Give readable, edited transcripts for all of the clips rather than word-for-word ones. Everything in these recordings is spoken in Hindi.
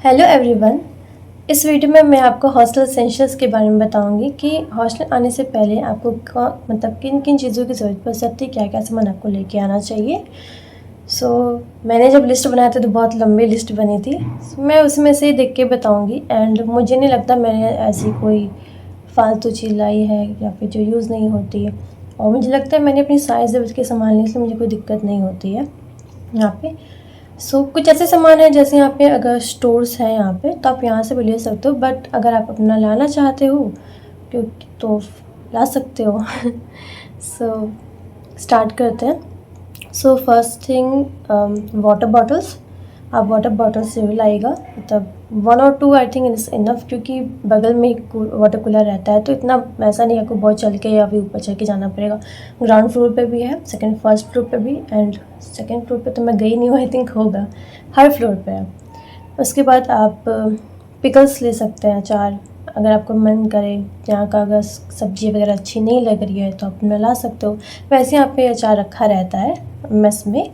Hello everyone. इस वीडियो में मैं आपको हॉस्टल एसेंशियल्स के बारे में बताऊंगी कि हॉस्टल आने से पहले आपको मतलब किन किन चीज़ों की ज़रूरत पड़ सकती है, क्या क्या सामान आपको लेके आना चाहिए। मैंने जब लिस्ट बनाया था तो बहुत लंबी लिस्ट बनी थी। मैं उसमें से देख के बताऊंगी एंड मुझे नहीं लगता मैंने ऐसी कोई फालतू चीज़ लाई है या फिर जो यूज़ नहीं होती है, और मुझे लगता है मैंने अपनी साइज़ बच के संभालने, इसलिए मुझे कोई दिक्कत नहीं होती है यहाँ पे। कुछ ऐसे सामान है जैसे यहाँ पे अगर स्टोर्स हैं यहाँ पे तो आप यहाँ से भी ले सकते हो, बट अगर आप अपना लाना चाहते हो क्योंकि तो ला सकते हो। स्टार्ट करते हैं। First thing water bottles. आप वाटर बॉटल्स ज़रूर लाइएगा, मतलब 1 और 2 आई थिंक इज इनफ, क्योंकि बगल में एक वाटर कूलर रहता है तो इतना ऐसा नहीं है आपको बहुत चल के या फिर ऊपर चल के जाना पड़ेगा। ग्राउंड फ्लोर पे भी है, फर्स्ट फ्लोर पे भी, एंड सेकंड फ्लोर पे तो मैं गई नहीं हूँ, आई थिंक होगा, हर फ्लोर पे है। उसके बाद आप पिकल्स ले सकते हैं, अचार, अगर आपको मन करे। यहाँ का अगर सब्ज़ी वगैरह अच्छी नहीं लग रही है तो आप अपना ला सकते हो। वैसे यहाँ पे अचार रखा रहता है मेस में,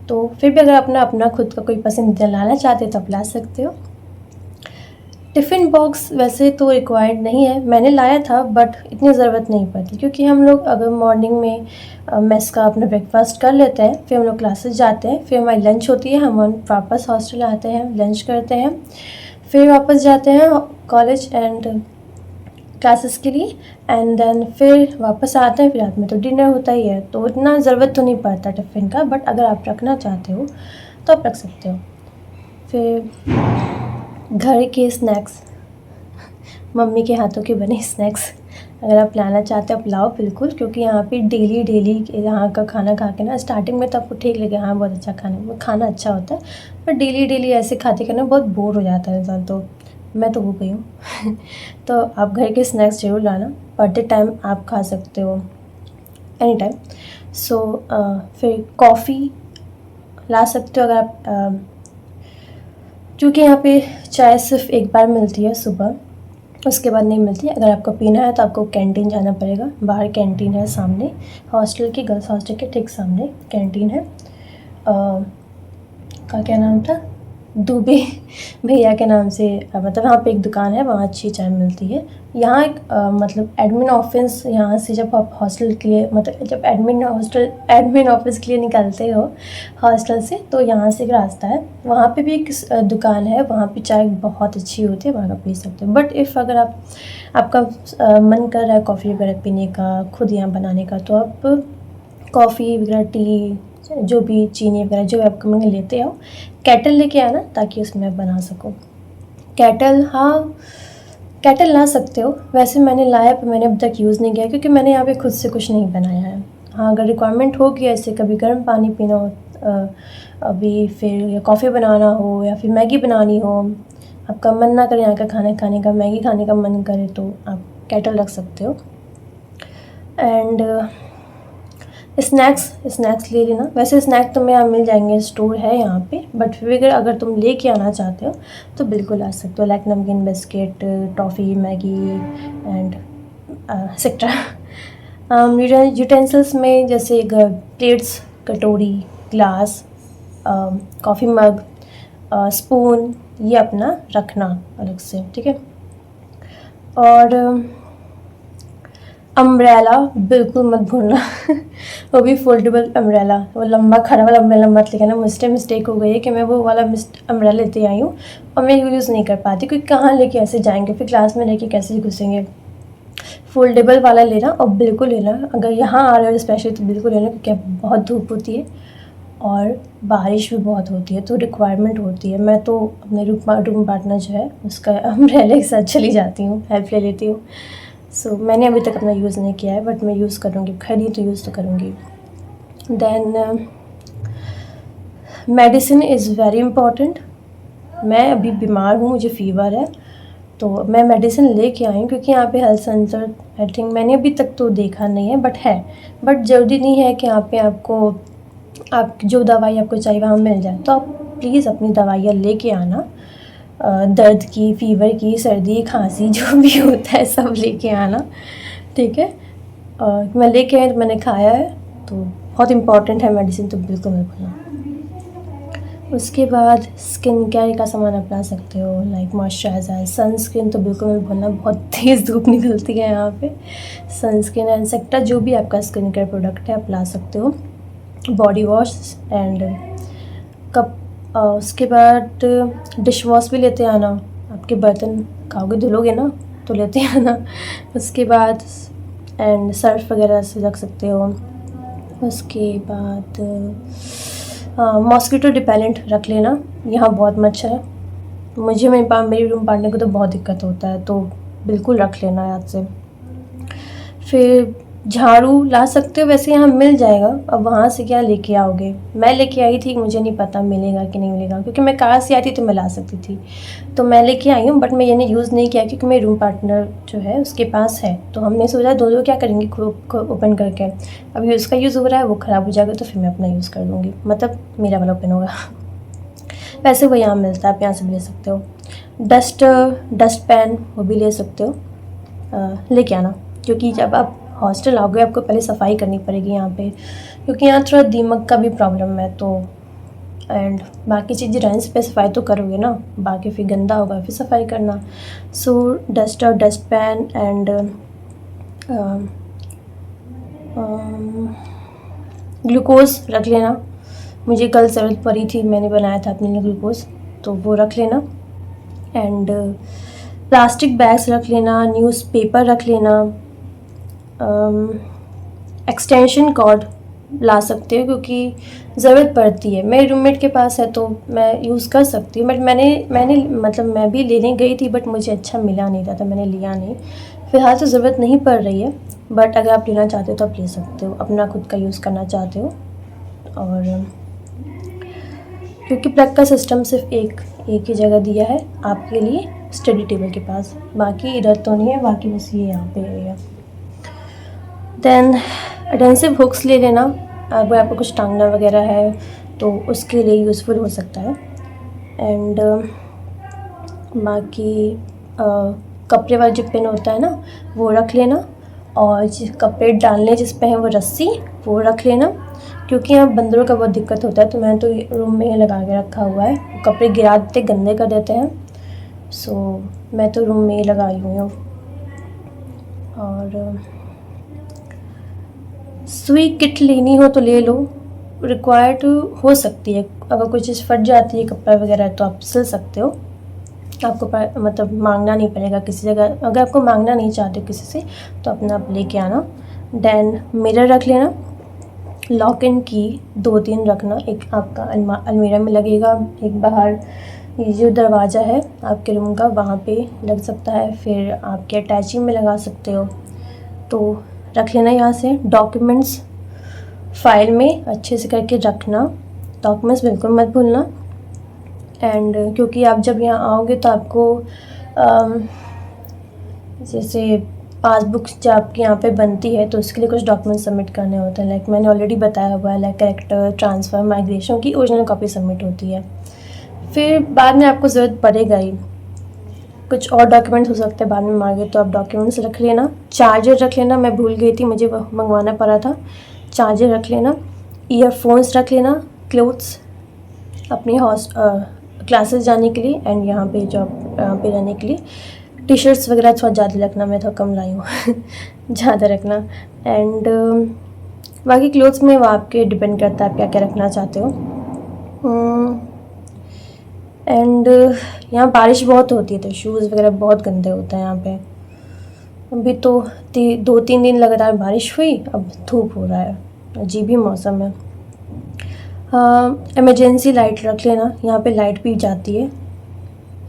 तो फिर भी अगर अपना खुद का कोई पसंदीदा लाना चाहते हो तो आप ला सकते हो। टिफ़िन बॉक्स वैसे तो रिक्वायर्ड नहीं है, मैंने लाया था बट इतनी ज़रूरत नहीं पड़ती, क्योंकि हम लोग अगर मॉर्निंग में मेस का अपना ब्रेकफास्ट कर लेते हैं, फिर हम लोग क्लासेस जाते हैं, फिर हमारी लंच होती है, हम वापस हॉस्टल आते हैं, लंच करते हैं, फिर वापस जाते हैं कॉलेज एंड क्लासेस के लिए, एंड देन फिर वापस आते हैं, फिर रात में तो डिनर होता ही है, तो इतना ज़रूरत तो नहीं पड़ता टिफ़िन का। बट अगर आप रखना चाहते हो तो आप रख सकते हो। फिर घर के स्नैक्स, मम्मी के हाथों के बने स्नैक्स अगर आप लाना चाहते हो आप लाओ बिल्कुल, क्योंकि यहाँ पे डेली यहाँ का खाना खा के ना, स्टार्टिंग में तो आपको ठीक लगे, हाँ बहुत अच्छा खाना अच्छा होता है, पर डेली ऐसे खाते खाना बहुत बोर हो जाता है इंसान, तो मैं तो हो गई हूँ। तो आप घर के स्नैक्स ज़रूर लाना, पढ़ते टाइम आप खा सकते हो एनी टाइम। फिर कॉफ़ी ला सकते हो अगर आप, क्योंकि यहाँ पे चाय सिर्फ एक बार मिलती है सुबह, उसके बाद नहीं मिलती। अगर आपको पीना है तो आपको कैंटीन जाना पड़ेगा, बाहर कैंटीन है सामने, हॉस्टल की, गर्ल्स हॉस्टल के ठीक सामने कैंटीन है। का क्या नाम था, दुबे भैया के नाम से, मतलब वहाँ पे एक दुकान है, वहाँ अच्छी चाय मिलती है। यहाँ एक मतलब एडमिन ऑफिस, यहाँ से जब आप हॉस्टल के लिए, मतलब जब एडमिन ऑफिस के लिए निकलते हो हॉस्टल से, तो यहाँ से एक रास्ता है, वहाँ पे भी एक दुकान है, वहाँ पे चाय बहुत अच्छी होती है, वहाँ का पी सकते हो। बट इफ़ अगर आपका मन कर रहा है कॉफ़ी वगैरह पीने का, खुद यहाँ बनाने का, तो आप कॉफ़ी वगैरह, टी, जो भी चीनी वगैरह जो आप कभी लेते हो, केटल लेके आना ताकि उसमें आप बना सको। केटल, हाँ केटल ला सकते हो, वैसे मैंने लाया पर मैंने अब तक यूज़ नहीं किया, क्योंकि मैंने यहाँ पे खुद से कुछ नहीं बनाया है। हाँ अगर रिक्वायरमेंट होगी, ऐसे कभी गर्म पानी पीना हो, अभी फिर या कॉफ़ी बनाना हो या फिर मैगी बनानी हो, आपका मन ना करे यहाँ का खाना खाने का, मैगी खाने का मन करे, तो आप केटल रख सकते हो। एंड स्नैक्स ले लेना, वैसे स्नैक तुम्हें यहाँ मिल जाएंगे, स्टोर है यहाँ पे, बट फिर अगर तुम लेके आना चाहते हो तो बिल्कुल आ सकते हो, लाइक नमकीन, biscuit, toffee, Maggi and etcetera. Utensils में जैसे प्लेट्स, कटोरी, ग्लास, कॉफ़ी मग, स्पून, ये अपना रखना अलग से, ठीक है। और अम्ब्रेला बिल्कुल मत भूलना। वो भी फोल्डेबल अम्ब्रेला, वो लंबा खड़ा वाला अम्ब्रेला मत लेना। मुझसे मिस्टेक हो गई है कि मैं वो वाला अम्ब्रेला लेते आई हूँ और मैं यूज़ नहीं कर पाती, क्योंकि कहाँ लेके ऐसे जाएंगे, फिर क्लास में लेके कैसे घुसेंगे। फोल्डेबल वाला लेना, और बिल्कुल लेना अगर यहाँ आ रहे हो स्पेशली तो बिल्कुल लेना, क्योंकि बहुत धूप होती है और बारिश भी बहुत होती है, तो रिक्वायरमेंट होती है। मैं तो अपने रूम पार्टनर जो है उसका अम्ब्रेला के साथ चली जाती हूँ, हेल्प ले लेती हूँ। मैंने अभी तक अपना यूज़ नहीं किया है, बट मैं यूज़ करूँगी, खरीदी तो यूज़ तो करूँगी। Then medicine is very important. मैं अभी बीमार हूँ, मुझे फ़ीवर है, तो मैं मेडिसिन लेके आई हूँ, क्योंकि यहाँ पे हेल्थ सेंटर आई थिंक मैंने अभी तक तो देखा नहीं है, बट ज़रूरी नहीं है कि यहाँ पे आप जो दवाई आपको चाहिए वहाँ मिल जाए, तो आप प्लीज़ अपनी दवाइयाँ लेके आना। दर्द की, फ़ीवर की, सर्दी, खांसी, जो भी होता है सब लेके आना, ठीक है। मैं लेके मैंने खाया है, तो बहुत इम्पॉर्टेंट है मेडिसिन, तो बिल्कुल मत भूलना। उसके बाद स्किन केयर का सामान आप ला सकते हो, लाइक मॉइस्चराइज़र, सनस्क्रीन तो बिल्कुल मत भूलना, बहुत तेज़ धूप निकलती है यहाँ पे। सनस्क्रीन एक्सेट्रा जो भी आपका स्किन केयर प्रोडक्ट है आप ला सकते हो। Body wash and cup. उसके बाद डिश वॉश भी लेते आना, आपके बर्तन खाओगे धुलोगे ना तो लेते आना। उसके बाद एंड सर्फ वगैरह से रख सकते हो। उसके बाद मॉस्किटो रिपेलेंट रख लेना, यहाँ बहुत मच्छर है, मुझे मेरी रूम पार्टनर को तो बहुत दिक्कत होता है, तो बिल्कुल रख लेना याद से। फिर झाड़ू ला सकते हो, वैसे यहाँ मिल जाएगा, अब वहाँ से क्या लेके आओगे। मैं लेके आई थी, मुझे नहीं पता मिलेगा कि नहीं मिलेगा, क्योंकि मैं कार से आई थी तो मैं ला सकती थी, तो मैं लेके आई हूँ, बट मैं यानी यूज़ नहीं किया क्योंकि मेरी रूम पार्टनर जो है उसके पास है, तो हमने सोचा दो क्या करेंगे ओपन करके। अभी उसका यूज़ हो रहा है, वो ख़राब हो जाएगा तो फिर मैं अपना यूज़ कर लूँगी, मतलब मेरा वाला ओपन होगा। वैसे वो यहाँ मिलता है, आप यहाँ से भी ले सकते हो। डस्ट पैन वो भी ले सकते हो, लेके आना, क्योंकि जब आप हॉस्टल आओगे आपको पहले सफाई करनी पड़ेगी यहाँ पे, क्योंकि यहाँ थोड़ा दीमक का भी प्रॉब्लम है, तो एंड बाकी चीज़ें रहने से पहले सफाई तो करोगे ना, बाकी फिर गंदा होगा फिर सफाई करना। सो डस्ट पैन एंड ग्लूकोज़ रख लेना, मुझे कल ज़रूरत पड़ी थी, मैंने बनाया था अपने लिए ग्लूकोज़, तो वो रख लेना। एंड प्लास्टिक बैग्स रख लेना, न्यूज़पेपर रख लेना, एक्सटेंशन कॉर्ड ला सकते हो क्योंकि ज़रूरत पड़ती है। मेरे रूममेट के पास है तो मैं यूज़ कर सकती हूँ, बट मैंने मतलब मैं भी लेने गई थी, बट मुझे अच्छा मिला नहीं था तो मैंने लिया नहीं। फ़िलहाल तो ज़रूरत नहीं पड़ रही है, बट अगर आप लेना चाहते हो तो आप ले सकते हो, अपना खुद का यूज़ करना चाहते हो। और क्योंकि प्लग का सिस्टम सिर्फ एक ही जगह दिया है आपके लिए, स्टडी टेबल के पास, बाकी इधर तो नहीं है, बाकी बस ये यहाँ पे है। देन एडेंसिव हुक्स ले लेना, अगर आपको कुछ टांगना वगैरह है तो उसके लिए यूज़फुल हो सकता है। एंड बाकी कपड़े वाला जो पेन होता है ना वो रख लेना, और कपड़े डालने जिस पे है वो रस्सी वो रख लेना, क्योंकि यहाँ बंदरों का बहुत दिक्कत होता है, तो मैंने तो रूम में ही लगा के रखा हुआ है, कपड़े गिरा देते गंदे कर देते हैं, सो मैं तो रूम में ही लगाई हुई हूँ। और सुई किट लेनी हो तो ले लो, रिक्वायर्ड हो सकती है, अगर कोई चीज़ फट जाती है कपड़ा वगैरह तो आप सिल सकते हो, आपको मतलब मांगना नहीं पड़ेगा किसी जगह, अगर आपको मांगना नहीं चाहते किसी से तो अपना आप लेके आना। देन मिरर रख लेना, लॉक एंड की 2-3 रखना, एक आपका अलमीरा में लगेगा, एक बाहर ये जो दरवाज़ा है आपके रूम का वहाँ पे लग सकता है, फिर आपके अटैचिंग में लगा सकते हो, तो रख लेना यहाँ से। डॉक्यूमेंट्स फाइल में अच्छे से करके रखना, डॉक्यूमेंट्स बिल्कुल मत भूलना। एंड क्योंकि आप जब यहाँ आओगे तो आपको जैसे पासबुक जब आपके यहाँ पे बनती है तो उसके लिए कुछ डॉक्यूमेंट सबमिट करने होते हैं, लाइक मैंने ऑलरेडी बताया हुआ है, लाइक कैरेक्टर ट्रांसफ़र, माइग्रेशन की ओरिजिनल कॉपी सबमिट होती है। फिर बाद में आपको ज़रूरत पड़ेगा ही, कुछ और डॉक्यूमेंट्स हो सकते हैं बाद में मांगे, तो आप डॉक्यूमेंट्स रख लेना। चार्जर रख लेना, मैं भूल गई थी, मुझे मंगवाना पड़ा था, चार्जर रख लेना। ईयरफोन्स रख लेना, क्लोथ्स अपनी क्लासेस जाने के लिए एंड यहाँ पे जॉब पे रहने के लिए। टी शर्ट्स वगैरह थोड़ा ज़्यादा रखना, मैं थोड़ा कम लाई हूँ ज़्यादा रखना। एंड बाकी क्लोथ्स में वो आपके डिपेंड करता है आप क्या क्या रखना चाहते हो। एंड यहाँ बारिश बहुत होती है तो शूज़ वगैरह बहुत गंदे होते हैं यहाँ पे। अभी तो 2-3 दिन लगातार बारिश हुई, अब धूप हो रहा है, अजीब ही मौसम है। इमरजेंसी लाइट रख लेना, यहाँ पे लाइट भी जाती है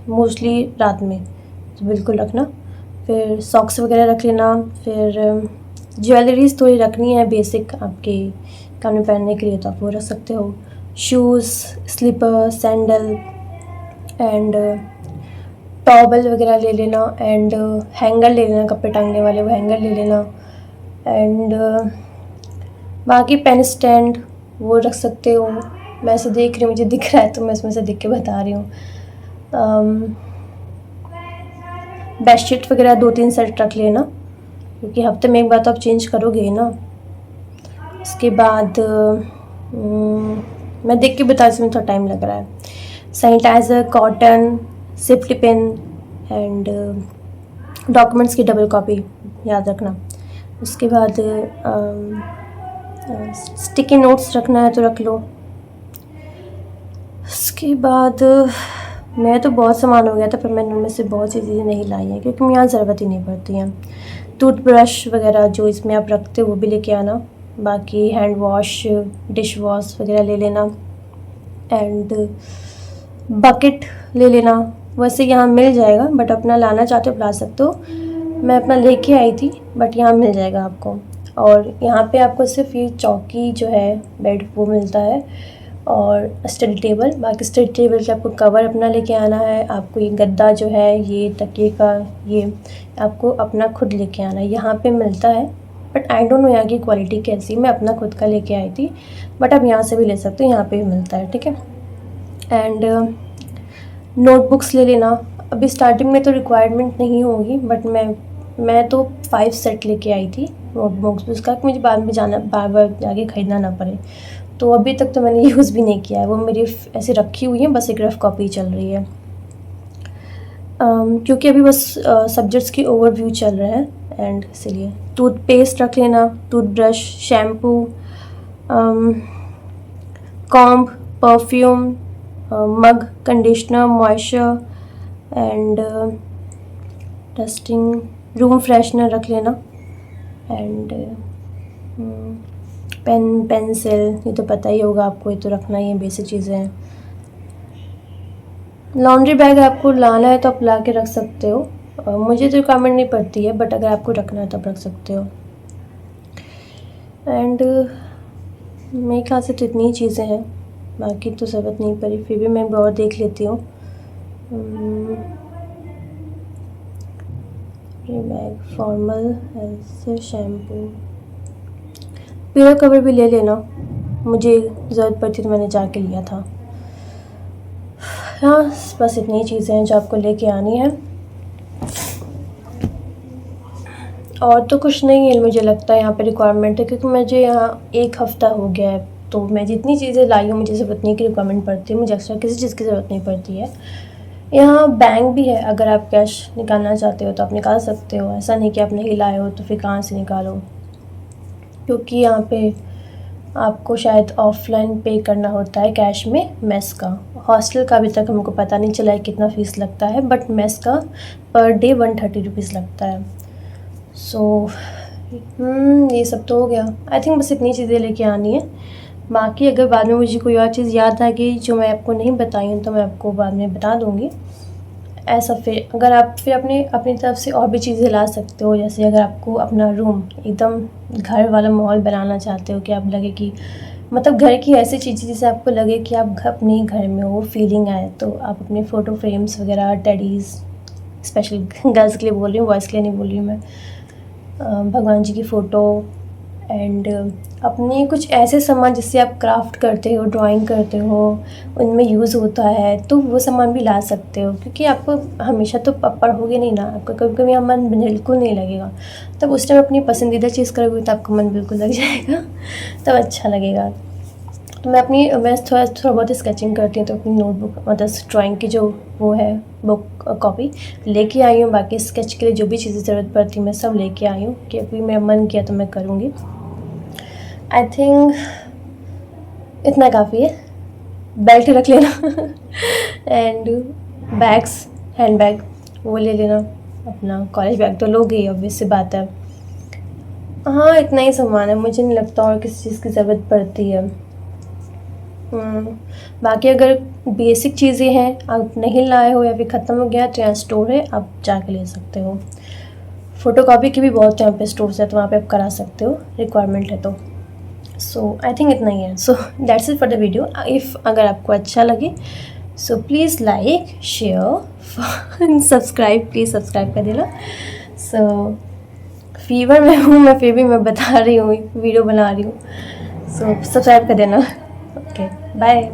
मोस्टली रात में, तो बिल्कुल रखना। फिर सॉक्स वगैरह रख लेना। फिर ज्वेलरीज थोड़ी रखनी है बेसिक आपके कान में पहनने के लिए, तो आप वो रख सकते हो। Shoes, slipper, sandal and towel वगैरह ले लेना। एंड हैंगर ले लेना, कपड़े टांगने वाले वो हैंगर ले लेना। एंड बाकी पेन स्टैंड वो रख सकते हो। मैं ऐसे देख रही हूँ, मुझे दिख रहा है तो मैं इसमें से देख के बता रही हूँ। बेडशीट वगैरह 2-3 सेट रख लेना, क्योंकि हफ्ते में एक बार तो आप चेंज करोगे ना। उसके बाद मैं देख के बता, इसमें थोड़ा टाइम लग रहा है। Sanitiser, cotton, safety pin and documents की डबल कॉपी याद रखना। उसके बाद स्टिकी नोट्स रखना है तो रख लो। उसके बाद मैं तो बहुत सामान हो गया था, पर मैंने उनमें से बहुत सी चीज़ें नहीं लाई हैं क्योंकि मुझे यहाँ ज़रूरत ही नहीं पड़ती हैं। टूथब्रश वगैरह जो इसमें आप रखते हो वो भी लेके आना। बाकी हैंड वॉश, डिश वॉश वगैरह ले लेना एंड बकेट ले लेना। वैसे यहाँ मिल जाएगा, बट अपना लाना चाहते हो ला सकते हो। मैं अपना लेके आई थी, बट यहाँ मिल जाएगा आपको। और यहाँ पे आपको सिर्फ ये चौकी जो है बेड वो मिलता है और स्टडी टेबल। बाकी स्टडी टेबल के आपको कवर अपना लेके आना है। आपको ये गद्दा जो है, ये तकिए का, ये आपको अपना खुद लेके आना है। यहाँ पे मिलता है, बट आई डोंट नो यहाँ की क्वालिटी कैसी। मैं अपना खुद का लेके आई थी, बट आप यहाँ से भी ले सकते हो, यहाँ पे भी मिलता है, ठीक है। एंड नोटबुक्स ले लेना। अभी स्टार्टिंग में तो रिक्वायरमेंट नहीं होगी, बट मैं तो 5 सेट लेके आई थी नोटबुक्स उसका, कि मुझे बाद में जाना बार बार जाके ख़रीदना ना पड़े। तो अभी तक तो मैंने यूज़ भी नहीं किया है, वो मेरी ऐसे रखी हुई है, बस एक रफ कॉपी चल रही है। क्योंकि अभी बस सब्जेक्ट्स की ओवरव्यू चल रहा है एंड इसीलिए। टूथपेस्ट रख लेना, toothbrush, shampoo, comb, perfume, mug, conditioner, moisture and dusting, room freshener रख लेना एंड पेन, पेंसिल, ये तो पता ही होगा आपको, ये तो रखना ही है, बेसिक चीज़ें हैं। लॉन्ड्री बैग आपको लाना है तो आप ला के रख सकते हो। मुझे तो रिक्वायरमेंट नहीं पड़ती है, बट अगर आपको रखना है तो आप रख सकते हो। एंड मेरे ख्याल से तो इतनी ही चीज़ें हैं, बाकी तो ज़रूरत नहीं पड़ी, फिर भी मैं और देख लेती हूँ। बैग, फॉर्मल, ऐसे शैम्पू, पिलो कवर भी ले लेना, मुझे ज़रूरत पड़ती तो मैंने जाके लिया था। हाँ, बस इतनी चीज़ें हैं जो आपको लेके आनी है, और तो कुछ नहीं है मुझे लगता है यहाँ पे रिक्वायरमेंट है, क्योंकि मुझे यहाँ 1 हफ़्ता हो गया है, तो मैं जितनी चीज़ें लाई हूँ मुझे सिर्फ उतनी की रिक्वायरमेंट पड़ती है, मुझे एक्स्ट्रा किसी चीज़ की ज़रूरत नहीं पड़ती है। यहाँ बैंक भी है, अगर आप कैश निकालना चाहते हो तो आप निकाल सकते हो। ऐसा नहीं कि आप नहीं लाए हो तो फिर कहाँ से निकालो, क्योंकि यहाँ पे आपको शायद ऑफलाइन पे करना होता है कैश में मेस का। हॉस्टल का अभी तक हमको पता नहीं चला है कितना फ़ीस लगता है, बट मेस का पर डे 130 रुपीज़ लगता है। सो ये सब तो हो गया। आई थिंक बस इतनी चीज़ें लेके आनी है। बाकी अगर बाद में मुझे कोई और चीज़ याद आ गई जो मैं आपको नहीं बताई हूँ तो मैं आपको बाद में बता दूँगी। ऐसा फिर अगर आप फिर अपनी तरफ से और भी चीज़ें ला सकते हो, जैसे अगर आपको अपना रूम एकदम घर वाला माहौल बनाना चाहते हो कि आप लगे कि मतलब घर की ऐसी चीज़ें जिससे आपको लगे कि आप अपने ही घर में हो, वो फीलिंग आए, तो आप अपने फ़ोटो फ्रेम्स वगैरह, टेडीज़, स्पेशली गर्ल्स के लिए बोल रही हूँ, बॉयज़ के लिए नहीं बोल रही हूँ मैं, भगवान जी की फ़ोटो एंड अपने कुछ ऐसे सामान जिससे आप क्राफ्ट करते हो, ड्राइंग करते हो, उनमें यूज़ होता है, तो वो सामान भी ला सकते हो। क्योंकि आपको हमेशा तो पढ़ोगे नहीं ना, आपका कभी कभी मन बिल्कुल नहीं लगेगा, तब उस टाइम अपनी पसंदीदा चीज़ करोगे तो आपका मन बिल्कुल लग जाएगा, तब अच्छा लगेगा। तो मैं थोड़ा बहुत स्केचिंग करती हूँ, तो अपनी नोटबुक मतलब ड्राइंग की जो वो है बुक कॉपी लेके आई हूँ। बाकी स्केच के लिए जो भी चीज़ें ज़रूरत पड़ती है मैं सब लेके आई हूँ, कि अभी मेरा मन किया तो मैं करूँगी। आई थिंक इतना काफ़ी है। बेल्ट रख लेना एंड बैग्स, हैंड बैग वो ले लेना, अपना कॉलेज बैग तो लोगे ही, ऑब्वियस सी बात है। हाँ, इतना ही सामान है, मुझे नहीं लगता और किसी चीज़ की ज़रूरत पड़ती है। बाकी अगर बेसिक चीज़ें हैं आप नहीं लाए हो या फिर ख़त्म हो गया तो यहाँ स्टोर है, आप जाके ले सकते हो। फ़ोटोकॉपी की भी बहुत यहाँ पे स्टोर्स है, तो वहाँ पे आप करा सकते हो, रिक्वायरमेंट है तो। सो आई थिंक इतना ही है। So that's it for the video. If अगर आपको अच्छा लगे so please like, share, subscribe, please subscribe कर देना। सो फीवर में हूँ मैं, फिर भी मैं बता रही हूँ, वीडियो बना रही हूँ, सो सब्सक्राइब कर देना। Okay, bye.